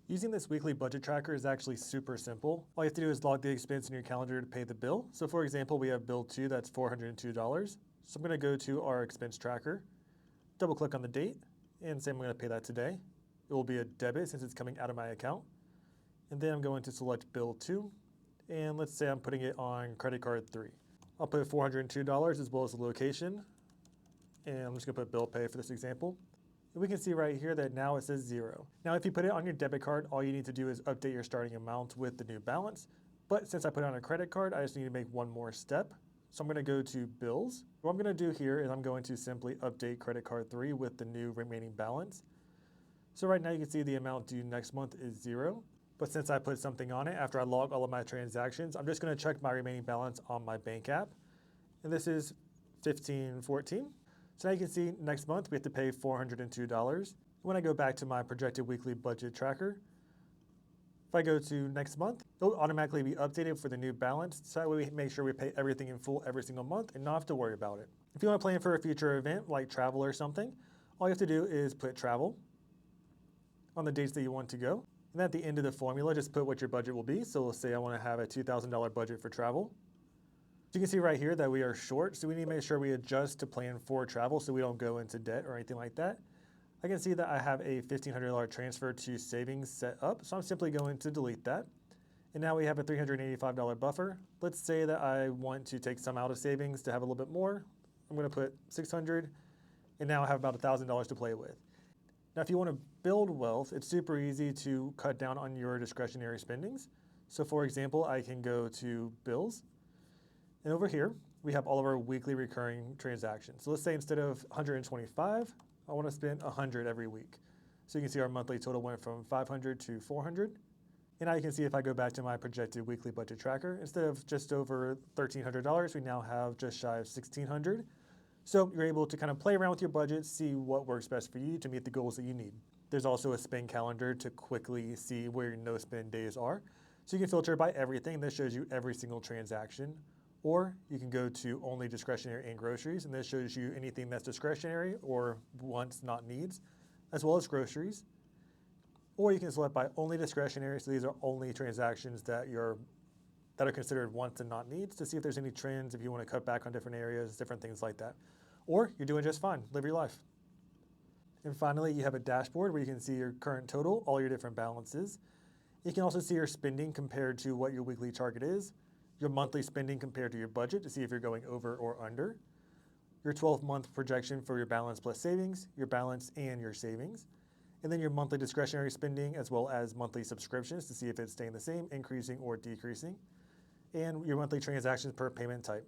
Using this weekly budget tracker is actually super simple. All you have to do is log the expense in your calendar to pay the bill. So for example, we have bill 2, that's $402. So I'm going to go to our expense tracker, double click on the date, and say I'm going to pay that today. It will be a debit since it's coming out of my account. And then I'm going to select bill 2, and let's say I'm putting it on credit card 3. I'll put $402 as well as the location, and I'm just going to put bill pay for this example. And we can see right here that now it says 0. Now if you put it on your debit card, all you need to do is update your starting amount with the new balance. But since I put it on a credit card, I just need to make one more step. So I'm going to go to bills. What I'm going to do here is I'm going to simply update credit card 3 with the new remaining balance. So right now you can see the amount due next month is 0. But since I put something on it, after I log all of my transactions, I'm just going to check my remaining balance on my bank app. And this is $15.14. So now you can see next month we have to pay $402. When I go back to my projected weekly budget tracker, if I go to next month, it'll automatically be updated for the new balance. So that way we make sure we pay everything in full every single month and not have to worry about it. If you want to plan for a future event like travel or something, all you have to do is put travel on the dates that you want to go. And at the end of the formula, just put what your budget will be. So we'll say I want to have a $2,000 budget for travel. You can see right here that we are short, so we need to make sure we adjust to plan for travel so we don't go into debt or anything like that. I can see that I have a $1,500 transfer to savings set up, so I'm simply going to delete that. And now we have a $385 buffer. Let's say that I want to take some out of savings to have a little bit more. I'm going to put $600, and now I have about $1,000 to play with. Now, if you want to build wealth, it's super easy to cut down on your discretionary spendings. So for example, I can go to bills. And over here, we have all of our weekly recurring transactions. So let's say instead of 125, I want to spend 100 every week. So you can see our monthly total went from 500 to 400. And now you can see if I go back to my projected weekly budget tracker, instead of just over $1,300, we now have just shy of $1,600. So you're able to kind of play around with your budget, see what works best for you to meet the goals that you need. There's also a spend calendar to quickly see where your no spend days are. So you can filter by everything. This shows you every single transaction. Or you can go to only discretionary and groceries, and this shows you anything that's discretionary or wants, not needs, as well as groceries. Or you can select by only discretionary, so these are only transactions that are considered wants and not needs, to see if there's any trends, if you want to cut back on different areas, different things like that. Or you're doing just fine, live your life. And finally, you have a dashboard where you can see your current total, all your different balances. You can also see your spending compared to what your weekly target is, your monthly spending compared to your budget to see if you're going over or under, your 12-month projection for your balance plus savings, your balance and your savings, and then your monthly discretionary spending as well as monthly subscriptions to see if it's staying the same, increasing or decreasing, and your monthly transactions per payment type.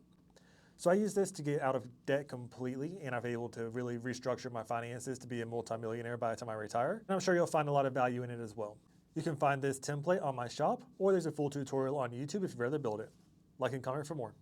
So I use this to get out of debt completely, and I've been able to really restructure my finances to be a multimillionaire by the time I retire. And I'm sure you'll find a lot of value in it as well. You can find this template on my shop, or there's a full tutorial on YouTube if you'd rather build it. Like and comment for more.